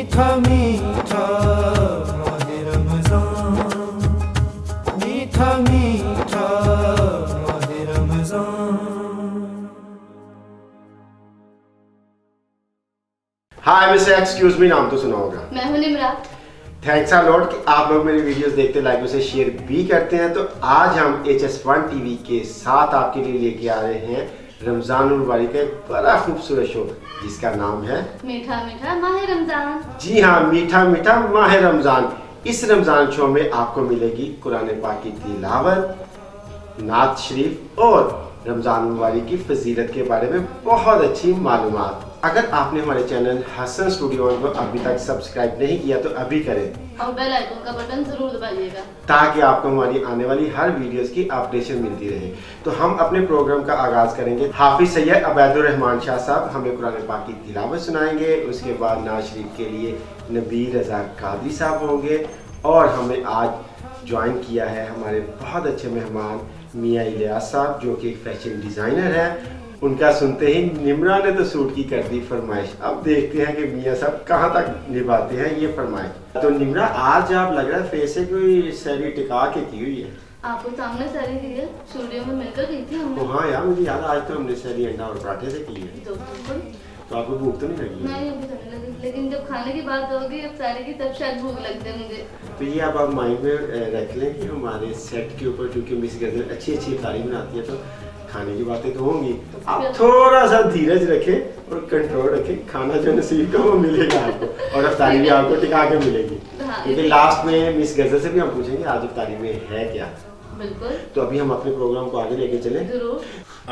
मीठा मीठा माहे रमजान, मीठा मीठा माहे रमजान। हाय मिस्टर एक्सक्यूज मी, नाम तो सुना होगा। मैं हूं निम्रा। थैंक्स अ लॉट कि आप लोग मेरी वीडियोस देखते, लाइक उसे शेयर भी करते हैं। तो आज हम HS1 टीवी के साथ आपके लिए लेके आ रहे हैं रमजानुल मुबारक का एक बड़ा खूबसूरत शो जिसका नाम है मीठा मीठा माहे रमजान। जी हाँ, मीठा मीठा माहे रमजान। इस रमजान शो में आपको मिलेगी कुरान पाक की तिलावत, नात शरीफ और रमजान मुबारक की फजीलत के बारे में बहुत अच्छी मालूमात। अगर आपने हमारे चैनल हसन स्टूडियो को अभी तक सब्सक्राइब नहीं किया तो अभी करें और बेल आइकन का बटन जरूर दबाइएगा ताकि आपको हमारी आने वाली हर वीडियोस की अपडेशन मिलती रहे। तो हम अपने प्रोग्राम का आगाज करेंगे। हाफिज सैयद अबैदुर रहमान शाह साहब हमें कुरान पाक की तिलावत सुनाएंगे। उसके बाद नात शरीफ के लिए नबी रजा कादरी साहब होंगे और हमें आज ज्वाइन किया है हमारे बहुत अच्छे मेहमान मियाँ इलियास साहब जो कि फैशन डिज़ाइनर है। उनका सुनते ही निम्रा ने तो सूट की कर दी फरमाइश। अब देखते हैं कि मियाँ साहब कहाँ तक निभाते हैं ये फरमाइश। तो निम्रा, आज आप लग रहा है फेस से कोई सैरी टिका के की हुई है। आपको सामने सारी की है, स्टूडियो में मिलकर की थी हमने। हाँ यार, मुझे याद आज तो हमने सैरी अंडा और पराठे से की है। तो आपको भूख तो नहीं लगी? नहीं, अभी तो नहीं लगी, लेकिन जब खाने की बात होगी अब सारे की तब शायद भूख लगती है मुझे। तो ये आप माइंड में रख लें कि हमारे सेट के ऊपर क्योंकि मिस गजल अच्छी अच्छी तारीफ बनाती है तो खाने की बातें तो होंगी। आप थोड़ा सा धीरज रखें और कंट्रोल रखें। खाना जो नसीब का वो मिलेगा आपको और अफ्तारी भी आपको टिका के मिलेगी। क्योंकि लास्ट में मिस गजल से भी हम पूछेंगे आज अफ्तारी में है क्या। बिल्कुल। तो अभी हम अपने प्रोग्राम को आगे लेके चलें। जरूर।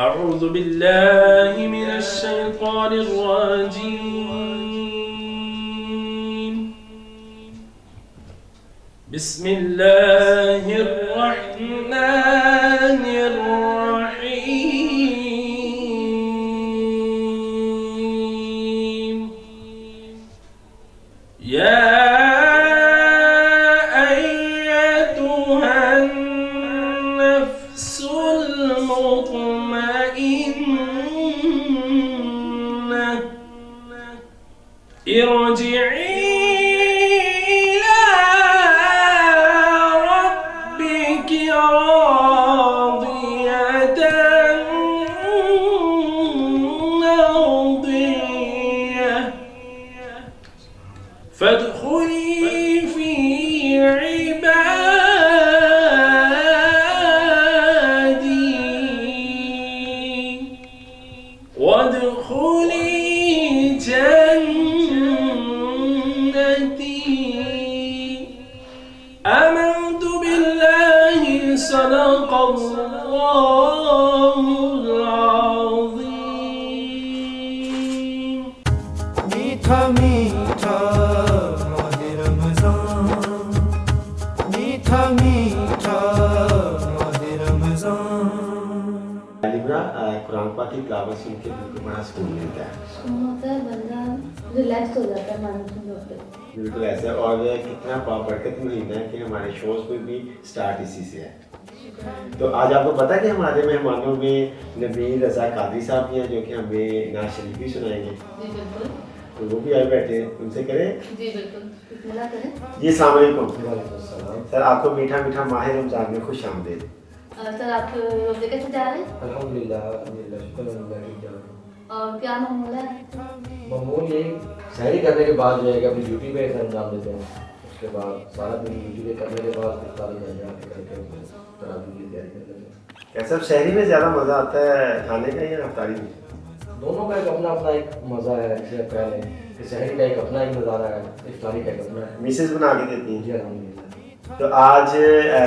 अऊज़ु बिल्लाहि मिनश शैतानिर रजीम। बिस्मिल्लाहिर रहमानिर रहीम। या ارجعي إلى ربك راضية مرضية فادخلي في عبادي وادخلي آمنت بالله صدق الله العظيم। मीठा मीठा माहे रमजान, मीठा मीठा माहे रमजान। निम्रा, कुरान पाक की तिलावत सुन के दिल को बड़ा सुकून मिलता है। होता है, बंदा रिलैक्स हो जाता है मानो सुनते। बिल्कुल ऐसा। और कितना बरकत महीना है कि हमारे शोज में भी स्टार्ट इसी से है। तो आज आपको पता है कि हमारे मेहमानों में नबी रजा कादरी साहब भी हैं जो कि हमें नात शरीफ भी सुनाएंगे। जी बिल्कुल। तो वो भी आए बैठे हैं, उनसे करें। जी बिल्कुल, बिस्मिल्लाह करें। जी अस्सलाम वालेकुम। सर, आपको मीठा मीठा माहे रमजान में खुश आमदीद। सर, आप रोजे कैसे जा रहे हैं? अल्हम्दुलिल्लाह, शुक्र अल्लाह का। और क्या मामूल है? मामूल ये सहरी करने के बाद जो है कि अपनी ड्यूटी पे अंजाम देते हैं। उसके बाद सारा दिन ड्यूटी पे करने के बाद इफ्तारी करके तरावी की तैयारी करते हैं। कैसा शहरी में ज़्यादा मज़ा आता है खाने का या अफ्तारी में? दोनों का एक अपना अपना एक मज़ा है। जैसे पहले कि सहरी का एक अपना एक नज़ारा है, इफ्तारी का एक अपना है। मिसेस बना के देती हैं। जी अल्हम्दुलिल्लाह। तो आज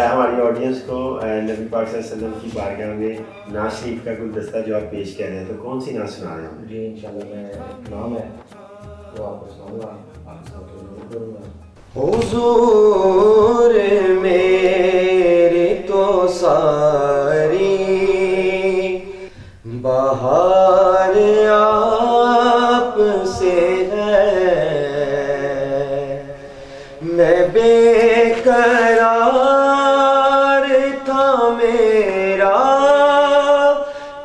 हमारी ऑडियंस को नबी पाक सल्लल्लाहु अलैहि वसल्लम की बारगाह में नात शरीफ का गुलदस्ता जो आप पेश कर रहे हैं, तो कौन सी नात सुना रहे हैं? जी इंशाल्लाह, मैं एक नाम है वो आपको सुनाऊंगा, आपके साथ जरूर करूँगा। हुजूर मेरी तो सारी बहार आप से है, मैं बेकरार था मेरा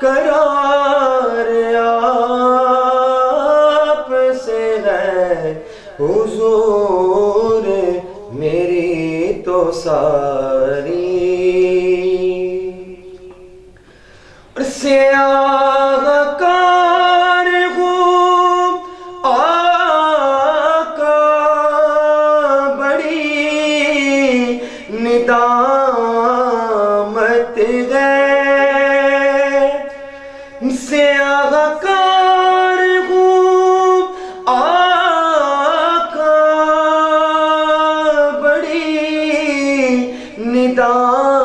करार आप से है, حضور میری تو ساری اور سیاہ کار ہوں آقا بڑی ندامت ہے سیاہ کار ہوں آقا بڑی ندامت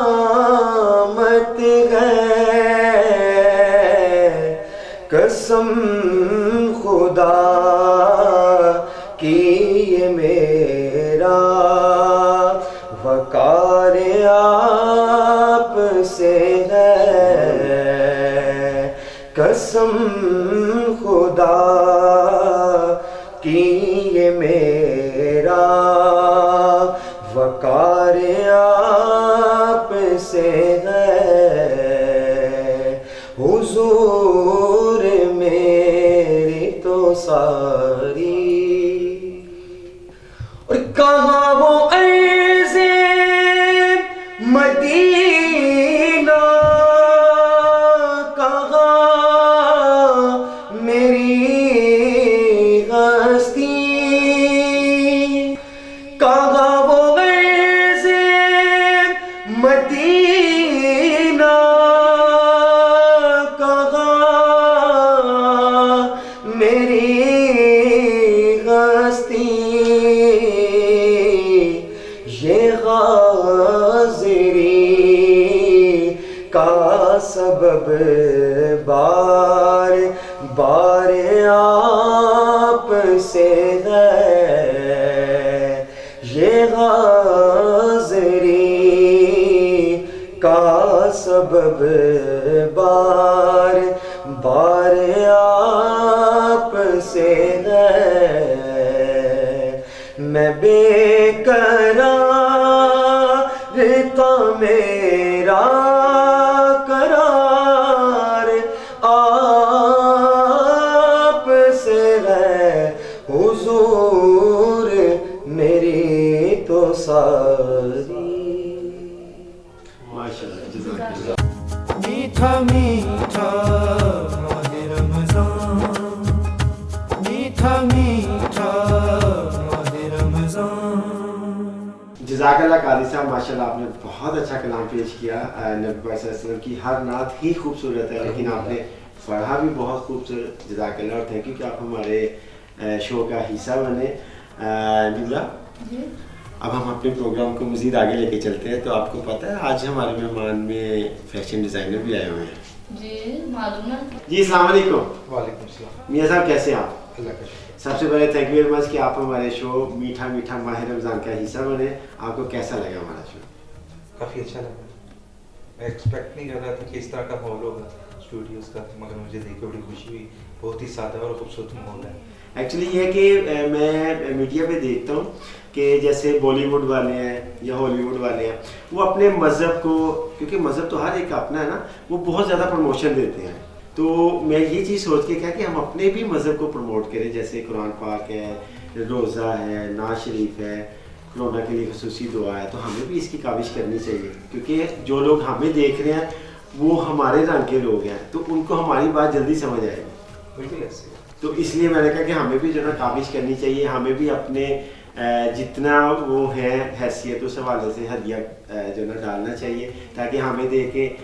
ہے قسم خدا کی یہ میرا وقار آپ سے ہے قسم خدا کی یہ میرا وقار آپ سے ہے حضور میری تو ساری اور کہاں وہ عرض مدینہ کہاں میری ہستی کہاں وہ عرض مدینہ میری ہستی یہ حاضری کا سبب بار بار آپ سے ہے یہ حاضری کا سبب بار بار آپ سے ہے میں بے قرار تھا میرا قرار آپ سے ہے حضور میری تو ساری ماشاءاللہ جزاک اللہ میٹھا میٹھا ماہ رمضان میٹھا میٹھا ماہ رمضان جزاک اللہ قاضی صاحب ماشاءاللہ آپ نے بہت اچھا کلام پیش کیا نبی پاک صلی اللہ علیہ وسلم کی ہر نعت ہی خوبصورت ہے لیکن آپ نے پڑھا بھی بہت خوبصورت جزاک اللہ اور تھینک یو کہ آپ ہمارے شو کا حصہ بنے نمرہ اب ہم اپنے پروگرام کو مزید آگے لے کے چلتے ہیں تو آپ کو پتہ ہے آج ہمارے مہمان میں فیشن ڈیزائنر بھی آئے ہوئے ہیں جی معلوم ہے جی السلام علیکم وعلیکم السلام میاں صاحب کیسے ہیں آپ اللہ کا شکر سب سے پہلے تھینک یو ویری مچ کہ آپ ہمارے شو میٹھا میٹھا ماہ رمضان کا حصہ بنے آپ کو کیسا لگا ہمارا شو کافی اچھا لگا میں ایکسپیکٹ نہیں کر رہا تھا کہ اس طرح کا ماحول ہوگا اسٹوڈیوز کا مگر مجھے دیکھ کے بڑی خوشی ہوئی بہت ہی سادہ اور خوبصورت ماحول ہے ایکچولی یہ کہ میں میڈیا پہ دیکھتا ہوں کہ جیسے بالی ووڈ والے ہیں یا ہالی ووڈ والے ہیں وہ اپنے مذہب کو کیونکہ مذہب تو ہر ایک کا اپنا ہے نا وہ بہت زیادہ پروموشن دیتے ہیں تو میں یہ چیز سوچ کے کہا کہ ہم اپنے بھی مذہب کو پروموٹ کریں جیسے قرآن پاک ہے روزہ ہے ناز شریف ہے کرونا کے لیے خصوصی دعا ہے تو ہمیں بھی اس کی کاوش کرنی چاہیے کیونکہ جو لوگ ہمیں دیکھ رہے ہیں وہ ہمارے رنگ کے لوگ ہیں تو ان کو ہماری بات جلدی سمجھ آئے گی بالکل ایسے تو اس لیے میں نے کہا کہ ہمیں بھی جو ہے نا کاوش کرنی چاہیے ہمیں بھی اپنے جتنا وہ ہے حیثیت اس حوالے سے ہدیہ جو ہے نا ڈالنا چاہیے تاکہ ہمیں دیکھ کے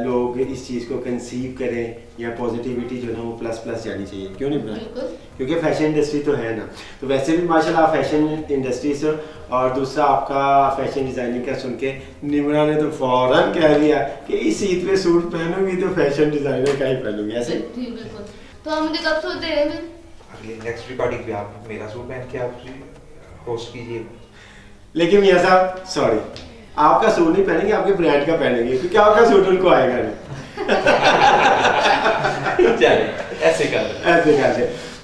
لوگ اس چیز کو کنسیو کریں یا پازیٹیوٹی جو ہے نا وہ پلس پلس جانی چاہیے کیوں نہیں بنا کیونکہ فیشن انڈسٹری تو ہے نا تو ویسے بھی ماشاءاللہ آپ فیشن انڈسٹری سے اور دوسرا آپ کا فیشن ڈیزائننگ کا سن کے نمرہ نے تو فوراً کہہ دیا کہ اس عید پہ سوٹ پہنوں گی تو فیشن ڈیزائنر کا ہی پہنوں گی ایسے بالکل تو ہم مجھے کب سوٹ دے رہے ہیں اگلی نیکسٹ ریکارڈنگ پہ آپ میرا سوٹ پہن کے آپ ہوسٹ کیجیے لیکن میاں صاحب سوری آپ کا سوٹ نہیں پہنیں گے آپ کے برانڈ کا پہنیں گے کیونکہ آپ کا سوٹ ان کو آئے گا نہیں ایسے کر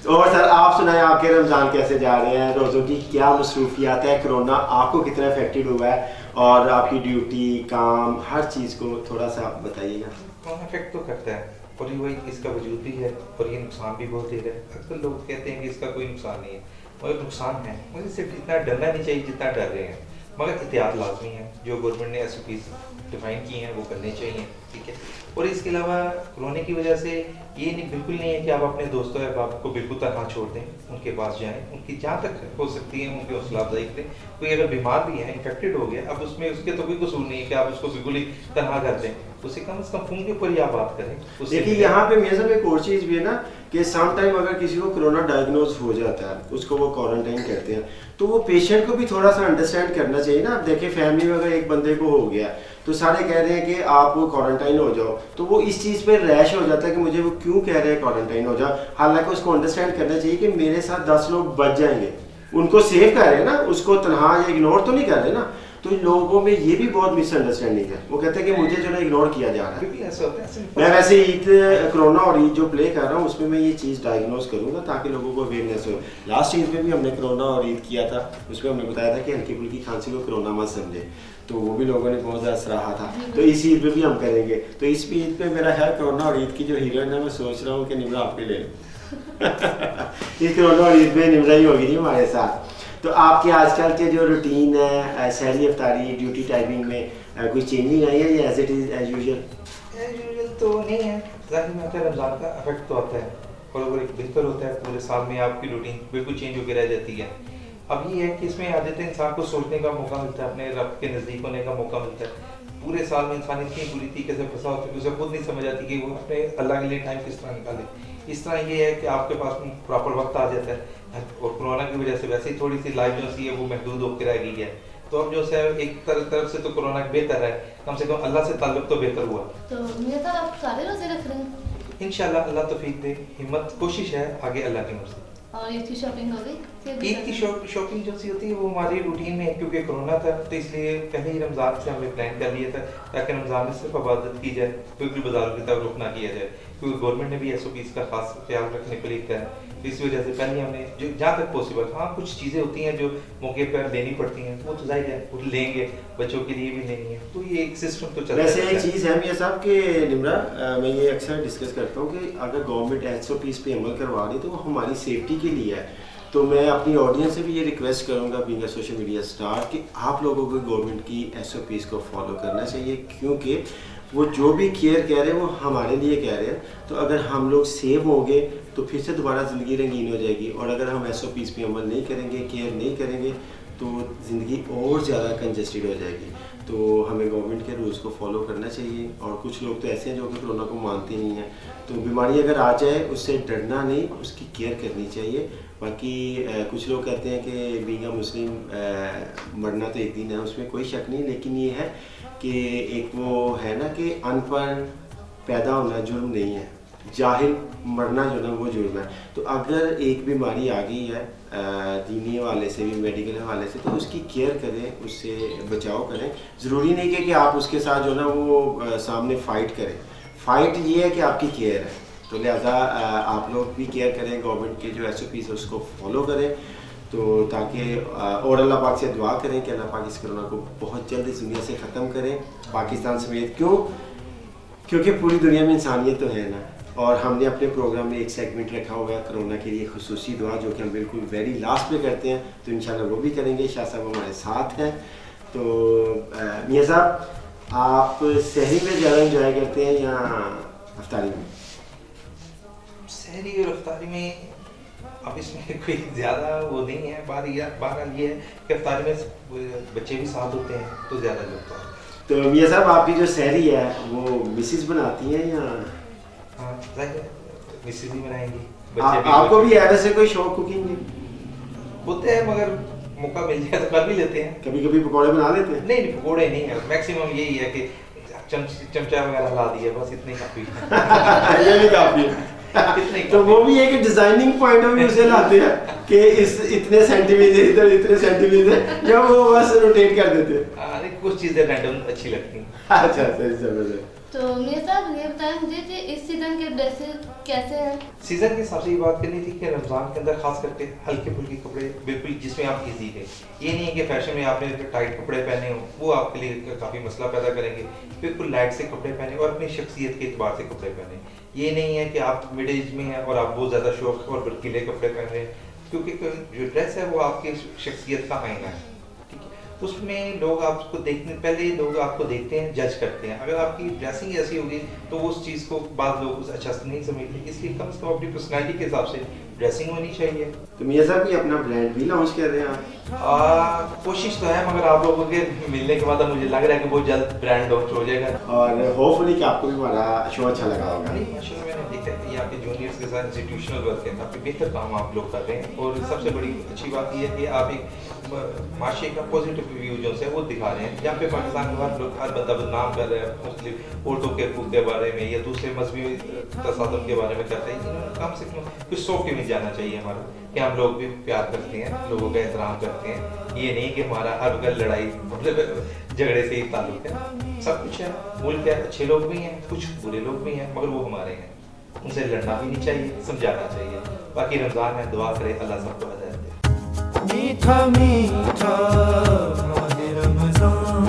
اور سر آپ سنائیں آپ کے رمضان کیسے جا رہے ہیں روزوں کی کیا مصروفیات ہے کرونا آپ کو کتنا افیکٹڈ ہوا ہے اور آپ کی ڈیوٹی کام ہر چیز کو تھوڑا سا بتائیے گا کون افیکٹ تو کرتا ہے और ये वही इसका वजूद भी है और ये नुकसान भी बहुत दे रहा है। अक्सर लोग कहते हैं कि इसका कोई नुकसान नहीं है, मगर नुकसान है। मुझे सिर्फ इतना डरना नहीं चाहिए जितना डर रहे हैं, मगर एहतियात लाजमी है। जो गवर्नमेंट ने SOPs डिफाइन किए हैं वो करने चाहिए, ठीक है। और इसके अलावा कोरोना की वजह से ये नहीं, बिल्कुल नहीं है कि आप अपने दोस्तों या बाप को बिल्कुल तनहा छोड़ दें, उनके पास जाएं, उनकी जहाँ तक हो सकती है उनकी हौसला अफजाई करें। कोई अगर बीमार भी है, इन्फेक्टेड हो गया, अब उसमें उसके तो कोई कसूर नहीं है कि आप उसको बिल्कुल ही तनहा कर दें, उसे कम से कम फोन के ऊपर ही आप बात करें। देखिए यहाँ पे मियां साहब एक और चीज़ भी है ना कि सम टाइम अगर किसी को कोरोना डायग्नोज हो जाता है, उसको वो क्वारंटाइन करते हैं, तो वो पेशेंट को भी थोड़ा सा अंडरस्टैंड करना चाहिए ना। आप देखिए फैमिली में अगर एक बंदे को हो गया तो सारे कह रहे हैं कि आप वो क्वारंटाइन हो जाओ, तो वो इस चीज़ पे रैश हो जाता है कि मुझे वो क्यों कह रहे हैं क्वारंटाइन हो जाओ। हालांकि उसको अंडरस्टैंड करना चाहिए कि मेरे साथ 10 लोग बच जाएंगे, उनको सेव कर रहे हैं ना, उसको तनहा या इग्नोर तो नहीं कर रहे ना। तो लोगों में ये भी बहुत मिसअंडरस्टैंडिंग है, वो कहते हैं कि मुझे जो है इग्नोर किया जा रहा है। मैं वैसे ईद कोरोना और ईद जो प्ले कर रहा हूँ उसमें मैं ये चीज़ डायग्नोज करूँगा ताकि लोगों को अवेयरनेस हो। लास्ट ईद में भी हमने कोरोना और ईद किया था, उसमें हमने बताया था कि हल्की फुल्की खांसी को कोरोना मत समझे, तो वो भी लोगों ने बहुत ज़्यादा सराहा था। तो इस ईद में भी हम करेंगे। तो इस ईद पे मेरा है कोरोना और ईद की जो हीरोइन है, मैं सोच रहा हूँ कि निमरा आप ही ले लूँ। इस कोरोना और ईद में निमरा ही होगी जी हमारे साथ। तो आपके आजकल के जो रूटीन है सहरी अफ्तारी ड्यूटी टाइमिंग में कोई चेंजिंग आई है या as it is as usual? As usual तो नहीं है, ज़ाहिर में रमज़ान का इफेक्ट तो आता है और अगर एक बेहतर होता है पूरे साल में आपकी रूटीन बिल्कुल चेंज होकर रह जाती है। अब ये है कि इसमें आदत इंसान को सोचने का मौका मिलता है, अपने रब के नज़दीक होने का मौका मिलता है। पूरे साल में इंसान इतनी बुरी तरीके से फंसा होता है कि उसे खुद नहीं समझ आती कि वो अपने अल्लाह के लिए टाइम किस तरह निकाले। इस तरह ये है कि आपके पास प्रॉपर वक्त आ जाता है और कोरोना की वजह से वैसे ही थोड़ी सी लाइफ जो सी है वो महदूद होकर रह गई है। तो अब जो है एक तरफ से तो कोरोना बेहतर है, कम से कम अल्लाह से ताल्लुक तो बेहतर हुआ। तो मियां साहब आप सारे रोजे रख रहे हैं? इंशाल्लाह अल्लाह तौफीक दे, हिम्मत कोशिश है, आगे अल्लाह की मर्जी। और ईद की शॉपिंग हो गई? ईद की शॉपिंग जो सी होती है वो हमारी रूटीन में है, क्योंकि कोरोना था तो इसलिए पहले ही रमज़ान से हमने प्लान कर लिया था ताकि रमज़ान में सिर्फ इबादत की जाए, बिल्कुल बाजारों की तरफ रुख ना किया जाए, क्योंकि गवर्नमेंट ने भी SOPs का खास ख्याल रखने को लिखा है। तो इस वजह से पहले हमने जो जहाँ तक पॉसिबल, हाँ कुछ चीज़ें होती हैं जो मौके पर लेनी पड़ती हैं, वो तो जाहिर है वो लेंगे, बच्चों के लिए भी लेनी है, तो ये एक सिस्टम तो चलता है। वैसे एक चीज़ है मियां साहब कि निमरा मैं ये अक्सर डिस्कस करता हूँ कि अगर गवर्नमेंट SOPs पे अमल करवा रही तो वो हमारी सेफ्टी के लिए है। तो मैं अपनी ऑडियंस से भी ये रिक्वेस्ट करूँगा being a social media star कि आप लोगों को गवर्नमेंट की SOPs को फॉलो करना चाहिए, क्योंकि वो जो भी केयर कह रहे हैं वो हमारे लिए कह रहे हैं। तो अगर हम लोग सेव होंगे तो फिर से दोबारा ज़िंदगी रंगीन हो जाएगी, और अगर हम SOPs पे अमल नहीं करेंगे, केयर नहीं करेंगे, तो ज़िंदगी और ज़्यादा कंजस्टेड हो जाएगी। तो हमें गवर्नमेंट के रूल्स को फॉलो करना चाहिए। और कुछ लोग तो ऐसे हैं जो कि कोरोना को मानते नहीं हैं, तो बीमारी अगर आ जाए उससे डरना नहीं, उसकी केयर करनी चाहिए। बाकी कुछ लोग कहते हैं कि बीइंग अ मुस्लिम मरना तो एक दिन है, उसमें कोई शक नहीं, लेकिन ये है कि एक वो है ना कि अनपढ़ पैदा होना जुर्म नहीं है, जाहिल मरना जो ना वो जुर्म है। तो अगर एक बीमारी आ गई है दीनी हवाले से भी मेडिकल हवाले से, तो उसकी केयर करें, उससे बचाव करें। ज़रूरी नहीं कि आप उसके साथ जो ना वो सामने फ़ाइट करें, फ़ाइट ये है कि आपकी केयर है। तो लिहाजा आप लोग भी केयर करें, गवर्नमेंट के जो SOPs है उसको फॉलो करें, तो ताकि और अल्लाह पाक से दुआ करें कि अल्लाह पाक इस कोरोना को बहुत जल्द इस दुनिया से ख़त्म करें, पाकिस्तान समेत। क्योंकि पूरी दुनिया में इंसानियत तो है ना। और हमने अपने प्रोग्राम में एक सेगमेंट रखा हुआ है कोरोना के लिए खुसूसी दुआ, जो कि हम बिल्कुल वेरी लास्ट में करते हैं, तो इंशाल्लाह वो भी करेंगे। शाह साहब हमारे साथ हैं। तो मियां साहब आप सहरी में ज़्यादा इंजॉय करते हैं या अफ्तारी में? सहरी और अफ्तारी में अब इसमें कोई ज़्यादा वो नहीं है। बात ये है कि अफ्तारी में बच्चे भी साथ होते हैं तो ज़्यादा लगता है। तो मियां साहब आपकी जो सहरी है वो मिसिस बनाती हैं या? हाँ जाहिर है मिसेज ही बनाएंगी। आपको भी है वैसे कोई शौक कुकिंग में? होते हैं, मगर मौका मिल जाए तो कर भी लेते हैं। कभी कभी पकौड़े बना लेते हैं? नहीं पकौड़े नहीं है, मैक्सिमम यही है कि चमचा वगैरह ला दिया, बस इतने काफ़ी है। ये भी काफ़ी है। तो वो भी एक डिजाइनिंग पॉइंट ऑफ व्यू से लाते हैं कि इस इतने सेंटीमीटर इधर, इतने सेंटीमीटर, या वो बस रोटेट कर देते हैं? कुछ चीज़ें रैंडम अच्छी लगती हैं। अच्छा सही समझ। तो मियां साहब ये बताएं मुझे कि इस सीजन के ड्रेसेस कैसे हैं? सीजन के हिसाब से ये बात करनी थी कि रमज़ान के अंदर खास करके हल्के फुल्के कपड़े बिल्कुल जिसमें आप इजी है, ये नहीं है कि फैशन में आपने टाइट कपड़े पहने हो, वो आपके लिए काफ़ी मसला पैदा करेंगे। बिल्कुल लाइट से कपड़े पहने और अपनी शख्सियत के एतबार से कपड़े पहने। ये नहीं है कि आप मिड एज में हैं और आप बहुत ज़्यादा शौक और बर्कीले कपड़े पहन रहे हैं, क्योंकि जो ड्रेस है वो आपकी शख्सियत का आईना है। ठीक है, उसमें लोग आपको देखने पहले लोग आपको देखते हैं, जज करते हैं। अगर आपकी ड्रेसिंग ऐसी होगी तो वो उस चीज़ को बाद लोग अच्छा से नहीं समझते, इसलिए कम से कम अपनी पर्सनैलिटी के हिसाब से ड्रेसिंग होनी चाहिए। तो मियां साहब ये अपना ब्रांड भी लॉन्च कर रहे हैं आप? कोशिश तो है, मगर आप लोगों के मिलने के बाद अब मुझे लग रहा है कि बहुत जल्द ब्रांड लॉन्च हो जाएगा। और होपफुली कि आपको भी हमारा शो अच्छा लगा होगा। नहीं, माशाल्लाह मैंने देखा है यहाँ पे जूनियर्स के साथ इंस्टीट्यूशनल वर्क है, काफ़ी बेहतर काम आप लोग कर रहे हैं। और सबसे बड़ी अच्छी बात ये है कि आप एक माशरे का पॉजिटिव व्यू जो है वो दिखा रहे हैं। यहाँ पे पाकिस्तान के हर लोग हर बंदा बदनाम कर रहे हैं मुस्लिम औरतों के हकूक़ के बारे में या दूसरे मजहबी तसादुम के बारे में करते हैं। कम से कम कुछ सोच के भी जाना चाहिए हमारा कि हम लोग भी प्यार करते हैं, लोगों का एहतराम करते हैं। ये नहीं कि हमारा हर वक्त लड़ाई मतलब झगड़े से ही ताल्लुक है। सब कुछ है, मुल्क है, अच्छे लोग भी हैं, कुछ बुरे लोग भी हैं, मगर वो हमारे हैं, उनसे लड़ना भी नहीं चाहिए, समझाना चाहिए। बाकी रमज़ान में दुआ करें अल्लाह सबको हिदायत दे। मीठा मीठा माहे रमज़ान,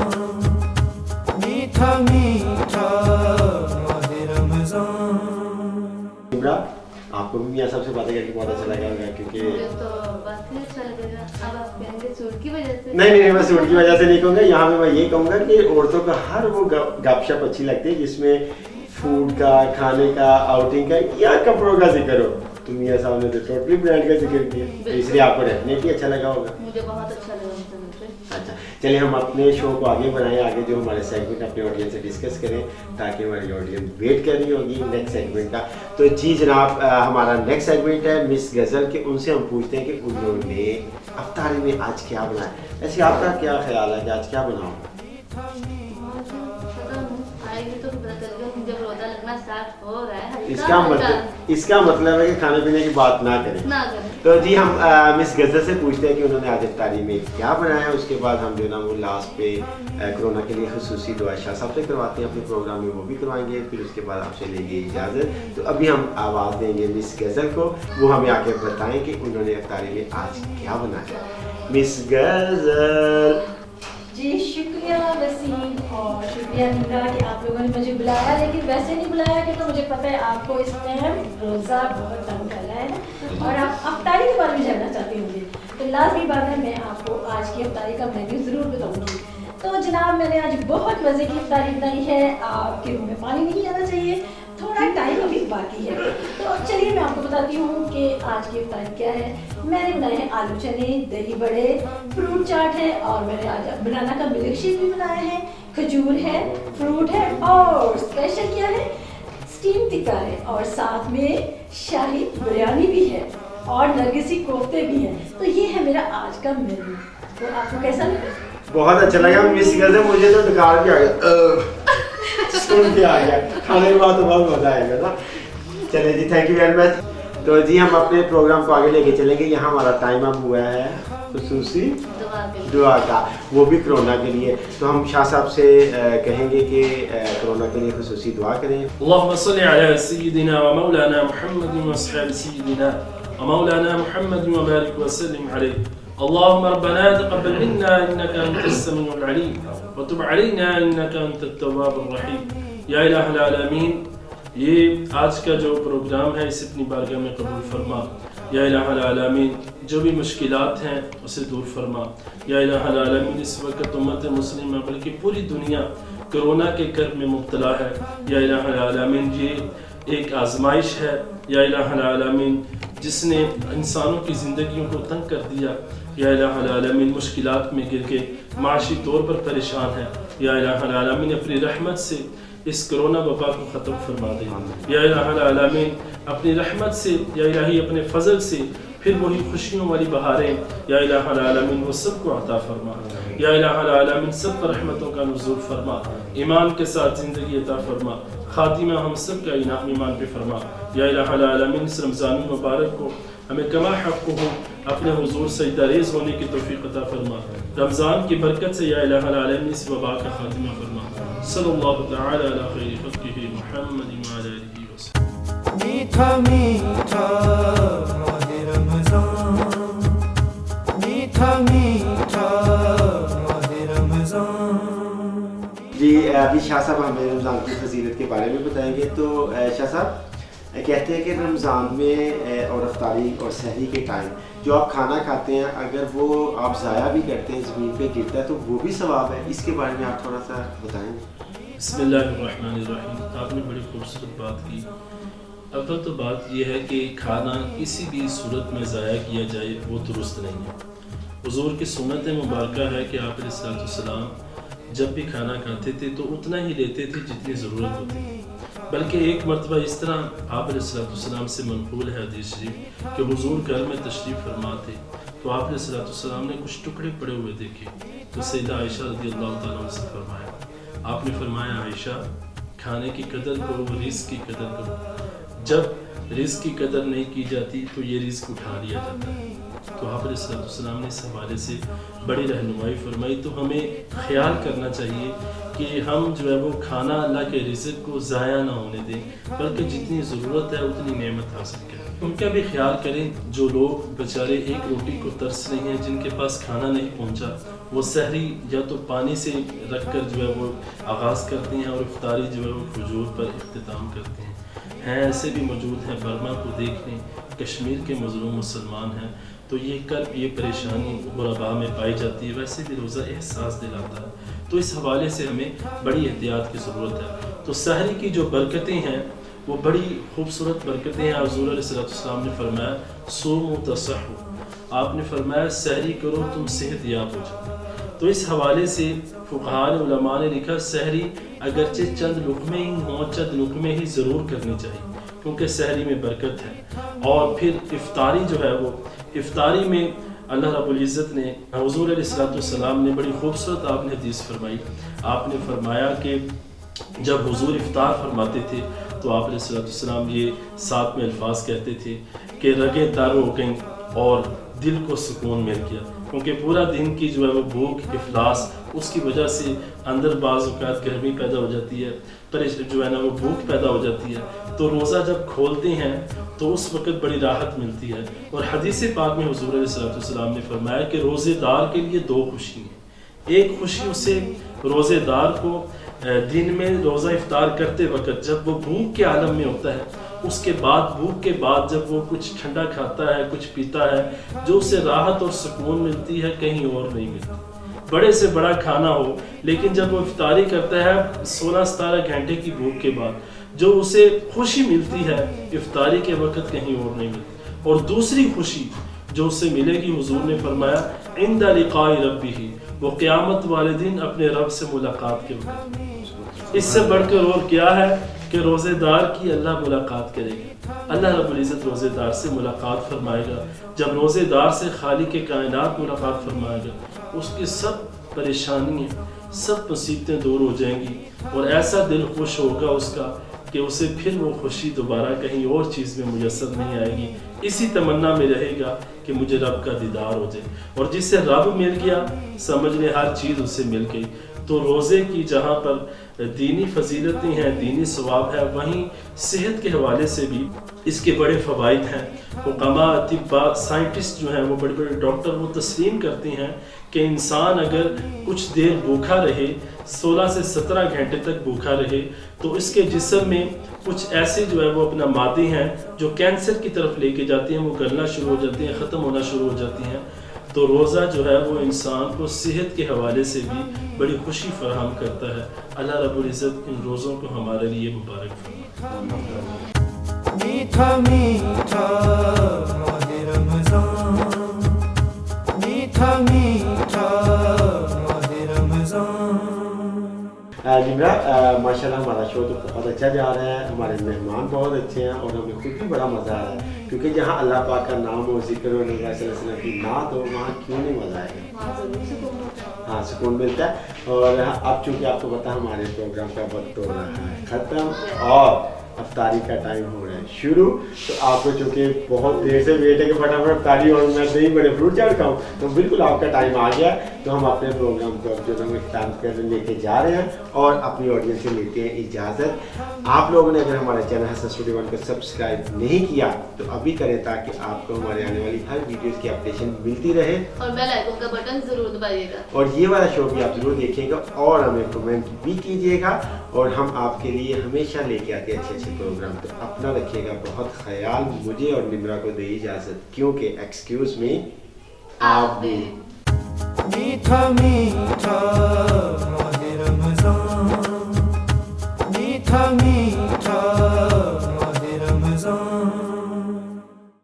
मीठा मीठा माहे रमज़ान। इमरा, आपको भी मियां साहब से बातें करके बहुत अच्छा लगा होगा, क्योंकि मुझे तो बात ही अच्छा लगेगा। अब आप कहेंगे सूट की वजह से? नहीं, मैं सूट की वजह से नहीं कहूँगा। यहाँ पे मैं ये कहूँगा कि औरतों का हर वो गपशप अच्छी लगती है जिसमें फूड का, खाने का, आउटिंग का या कपड़ों का जिक्र हो। तो मियां साहब ने तो टोटली ब्रांड का जिक्र किया, तो इसलिए आपको डेफिनेटली अच्छा लगा होगा। मुझे बहुत अच्छा लगा। अच्छा, चलिए हम अपने शो को आगे बढ़ाएं, आगे जो हमारे सेगमेंट अपने ऑडियंस से डिस्कस करें, ताकि हमारी ऑडियंस वेट कर रही होगी नेक्स्ट सेगमेंट का। तो जी जनाब, हमारा नेक्स्ट सेगमेंट है मिस गज़ल के। उनसे हम पूछते हैं कि उन्होंने अफ्तारी में आज क्या बनाया। ऐसे आपका क्या ख्याल है कि आज क्या बनाओगे? आएगी तो पता चलेगा। मुझे रोजा लगना स्टार्ट हो रहा है। इसका मतलब है कि खाने पीने की बात ना करें। तो जी हम मिस गज़ल से पूछते हैं कि उन्होंने आज इफ्तारी में क्या बनाया। उसके बाद हम जो ना वो लास्ट पे कोरोना के लिए खुसूसी दुआ शाह साहब से करवाते हैं अपने प्रोग्राम में, वो भी करवाएंगे। फिर उसके बाद आपसे लेंगे इजाज़त। तो अभी हम आवाज़ देंगे मिस गज़ल को, वो हमें आके बताएं कि उन्होंने इफ्तारी में आज क्या बनाया। मिस गज़ल। जी शुक्रिया वसीम और शुक्रिया निका कि आप लोगों ने मुझे बुलाया, लेकिन वैसे नहीं बुलाया कि तो मुझे पता है आपको इस टाइम रोज़ा बहुत तंग कर रहा है और आप अफ्तारी के बारे में जानना चाहते होंगे। तो लाजमी बात है, मैं आपको आज की अफ्तारी का मेन्यू ज़रूर बताऊँगी। तो जनाब, मैंने आज बहुत मज़े की अफ्तारी बनाई है। आपके मुँह में पानी नहीं आना चाहिए, थोड़ा टाइम अभी बाकी है। तो चलिए मैं आपको बताती हूँ कि आज की इफ्तारी क्या है। मैंने बनाए हैं आलू चने, दही बड़े, फ्रूट चाट है और मैंने आज बनाना का मिल्क शेक भी बनाया है, खजूर है, फ्रूट है और स्पेशल क्या है, स्टीम टिक्का है और साथ में शाही बिरयानी भी है और नरगिसी कोफ्ते भी हैं। तो ये है मेरा आज का मेन्यू। तो आपको कैसा लगा? बहुत अच्छा लगा मिस गज़ल, मुझे तो डकार भी आ गया, सुन के आ गया। खाने के बाद तो बहुत मजा आएगा ना। चलिए जी, थैंक यू वेरी मच। तो जी हम अपने प्रोग्राम को आगे लेके चलेंगे। यहाँ हमारा टाइम अप हुआ है खुसूसी दुआ का, वो भी कोरोना के लिए। तो हम शाह साहब से कहेंगे कि कोरोना के लिए खुसूसी दुआ करें। अल्लाहुम्मा सल्ली अला सय्यिदिना व मौलाना मुहम्मद व अस्हाबि सय्यिदिना व मौलाना मुहम्मद व बारिक व सल्लिम अलैहि। अल्लाहुम्मा रब्बना तक़ब्बल मिन्ना इन्नका अंतस समीउल अलीम व तुब अलैना इन्नका अंतत तव्वाबुर रहीम। या इलाहल आलमीन, ये आज का जो प्रोग्राम है इसे अपनी बारगाह में कबूल फरमा। या इलाहल आलमीन, जो भी मुश्किलात हैं उसे दूर फरमा। या इलाहल आलमीन, इस वक्त उम्मत मुस्लिमा बल्कि पूरी दुनिया कोरोना के कर्ब में मुब्तला है। या इलाहल आलमीन, ये एक आजमाइश है। या इलाहल आलमीन, जिसने इंसानों की ज़िंदगियों को तंग कर दिया। या इलाहल आलमीन, मुश्किलात में गिर के माशी तौर पर परेशान है। या इलाहल आलमीन, अपनी रहमत से इस कोरोना वबा को ख़त्म फरमा दे। या इलाहल आलमीन, अपनी रहमत से, या इलाही अपने फजल से फिर वही खुशियों वाली बहारें या इलाहल आलमीन वो सबको अता फरमा। या इलाहल आलमीन, सब पर रहमतों का नुज़ूल फरमा, ईमान के साथ ज़िंदगी अता फरमा, खातिमा हम सब का इनाम ईमान पे फरमा। या इलाहल आलमीन, इस रमज़ान मुबारक को हमें कमा हक़ हो अपने हुजूर सजदा रेज़ होने की तौफ़ीक़ अता फरमा। रमज़ान की बरकत से या इलाहल आलमीन इस वबा का खातिमा फरमा। सल्लल्लाहु तआला अला खैरि खल्क़िही मुहम्मद व अला आलिहि वसल्लम। मीठा मीठा माहे रमज़ान, मीठा मीठा माहे रमज़ान। जी अभी शाह साहब हमें रमज़ान की फजीलत के बारे में बताएंगे। तो शाह साहब कहते हैं कि रमज़ान में और अफ्तारी और सहरी के टाइम जो आप खाना खाते हैं अगर वो आप ज़ाया भी करते हैं, ज़मीन पे गिरता है तो वो भी सवाब है, इसके बारे में आप थोड़ा सा बताएंगे। बिस्मिल्लाहिर्रहमानिर्रहीम। आपने बड़ी खूबसूरत बात की। अव्वल तो बात यह है कि खाना किसी भी सूरत में ज़ाया किया जाए वो दुरुस्त नहीं है। हुज़ूर की सुन्नत मुबारक है कि आप अलैहिस्सलाम जब भी खाना खाते थे तो उतना ही लेते थे जितनी ज़रूरत होती थी, बल्कि एक मरतबा इस तरह आप अलैहिस्सलाम से मनक़ूल है हदीस शरीफ कि हुज़ूर घर में तशरीफ़ फरमा थे तो आप अलैहिस्सलाम ने कुछ टुकड़े पड़े हुए देखे तो सैयदा आयशा रज़ियल्लाहु तआला अन्हा से फरमाया, आपने फरमाया आयशा खाने की कदर करो, रिज़्क़ की कदर करो। जब रिज़्क़ की कदर नहीं की जाती तो ये रिज़्क़ उठा लिया जाता है। तो आप अलैहिस्सलाम ने इस हवाले से बड़ी रहनुमाई फरमाई। तो हमें ख्याल करना चाहिए कि हम जो है वो खाना अल्लाह के रिज़्क़ को ज़ाया ना होने दें, बल्कि जितनी ज़रूरत है उतनी नेमत हासिल करें। उनका भी ख्याल करें जो लोग बेचारे एक रोटी को तरस रहे हैं, जिनके पास खाना नहीं पहुंचा, वो सहरी या तो पानी से रख कर जो है वो आगाज़ करते हैं और इफ्तारी जो है वो खजूर पर इख्तिताम करते हैं। ऐसे भी मौजूद हैं। बर्मा को देख लें, कश्मीर के मज़लूम मुसलमान हैं तो ये कर्ब, ये परेशानी गुरबा में पाई जाती है। वैसे भी रोज़ा एहसास दिलाता है। तो इस हवाले से हमें बड़ी एहतियात की ज़रूरत है। तो सहरी की जो बरकतें हैं वो बड़ी खूबसूरत बरकतें हैं। हुज़ूर अलैहिस्सलाम ने फरमाया सूमू तसहू, आपने फरमाया सहरी करो तुम सेहत याब हो जाओ। तो इस हवाले से फुक़हा ने, उलमा ने लिखा सहरी अगरचे चंद लुक़मे ही हों, चंद लुक़मे ही ज़रूर करनी चाहिए क्योंकि सहरी में बरकत है। और फिर इफ्तारी जो है वो इफ्तारी में अल्लाह रब्बुल इज़्ज़त ने, हुज़ूर अलैहिस्सलाम ने बड़ी खूबसूरत आपने हदीस फरमाई। आपने फरमाया कि जब हुज़ूर इफ्तार फरमाते थे तो आप अलैहिस्सलाम ये साथ में अल्फाज कहते थे कि रगें तर हो गईं और दिल को सुकून मिल गया, क्योंकि पूरा दिन की जो है वो भूख, इफलास, उसकी वजह से अंदर बाज़ औक़ात गर्मी पैदा हो जाती है, जो है ना वो भूख पैदा हो जाती है। तो रोज़ा जब खोलते हैं तो उस वक़्त बड़ी राहत मिलती है। और हदीस पाक में हुज़ूर अलैहिस्सलाम ने फरमाया कि रोज़ेदार के लिए दो खुशी हैं। एक खुशी उसे रोज़ेदार को दिन में रोज़ा इफ्तार करते वक़्त जब वो भूख के आलम में होता है, उसके बाद भूख के बाद जब वो कुछ ठंडा खाता है, कुछ पीता है, जो उसे राहत और सुकून मिलती है कहीं और नहीं मिलती। बड़े से बड़ा खाना हो, लेकिन जब वो इफ्तारी करता है 16-17 घंटे की भूख के बाद, जो उसे खुशी मिलती है इफ्तारी के वक़्त कहीं और नहीं मिलती। और दूसरी खुशी जो उससे मिलेगी, हुजूर ने फरमाया इंदा लिक़ाई रब्बिही, वो क़यामत वाले दिन अपने रब से मुलाकात के वक़्त। इससे बढ़कर और क्या है कि रोज़ेदार की अल्लाह मुलाकात करेगा। अल्लाह रब्बुल इज़्ज़त रोज़ेदार से मुलाकात फरमाएगा। जब रोज़ेदार से खालिक़ कायनात मुलाकात फरमाएगा, उसकी सब परेशानियाँ, सब मुसीबतें दूर हो जाएंगी और ऐसा दिल खुश होगा उसका कि उसे फिर वो खुशी दोबारा कहीं और चीज़ में मुयस्सर नहीं आएगी। इसी तमन्ना में रहेगा कि मुझे रब का दीदार हो जाए, और जिससे रब मिल गया समझ ले हर चीज़ उससे मिल गई। तो रोज़े की जहाँ पर दीनी फजीलतें हैं, दीनी सवाब है, वहीं सेहत के हवाले से भी इसके बड़े फ़वाइद हैं। हुक्मा, अतिब्बा, साइंटिस्ट जो हैं, वो बड़े बड़े डॉक्टर, वो तस्लीम करते हैं कि इंसान अगर कुछ देर भूखा रहे, 16 से 17 घंटे तक भूखा रहे, तो इसके जिस्म में कुछ ऐसे जो है वो अपना मादे हैं जो कैंसर की तरफ लेके जाती हैं, वो गलना शुरू हो जाती हैं, ख़त्म होना शुरू हो जाती हैं। तो रोज़ा जो है वो इंसान को सेहत के हवाले से भी बड़ी खुशी फराहम करता है। अल्लाह रब्बुल इज़्ज़त इन रोज़ों को हमारे लिए मुबारक फरमाए। मीठा मीठा माहे रमज़ान, मीठा मीठा माहे रमज़ान। जिमरा माशाल्लाह हमारा शो तो बहुत अच्छा जा रहा है, हमारे मेहमान बहुत अच्छे हैं और हमें खुद भी बड़ा मज़ा आ रहा है, क्योंकि जहाँ अल्लाह पाक का नाम हो, जिक्र हो, नबी सल्लल्लाहु अलैहि वसल्लम की नात हो, वहाँ क्यों नहीं मज़ा आएगा। हाँ, सुकून मिलता है। और अब चूँकि आपको पता हमारे प्रोग्राम का वक्त हो रहा है ख़त्म, और अफ्तारी का टाइम हो रहा है शुरू। तो आपको चूँकि बहुत देर से वेट है कि फटाफट अफ्तारी और मैं दही बड़े फ्रूट चाट खाऊँ, तो बिल्कुल आपका टाइम आ गया। तो हम अपने प्रोग्राम को अब जो है इख्तिताम कर लेके जा रहे हैं और अपनी ऑडियंस से लेते हैं इजाज़त। आप लोगों ने अगर हमारे चैनल हसन स्टूडियो 1 को सब्सक्राइब नहीं किया तो अभी करें, ताकि आपको हमारे आने वाली हर वीडियोज़ की अपडेशन मिलती रहे। और बेल आइकन का बटन जरूर दबाइएगा, और ये वाला शो भी आप जरूर देखिएगा और हमें कमेंट भी कीजिएगा। और हम आपके लिए हमेशा लेके आते हैं अच्छे अच्छे प्रोग्राम। तो अपना रखिएगा बहुत ख्याल। मुझे और निम्रा को दे इजाज़त, क्योंकि एक्सक्यूज मी आप भी। मीठा मीठा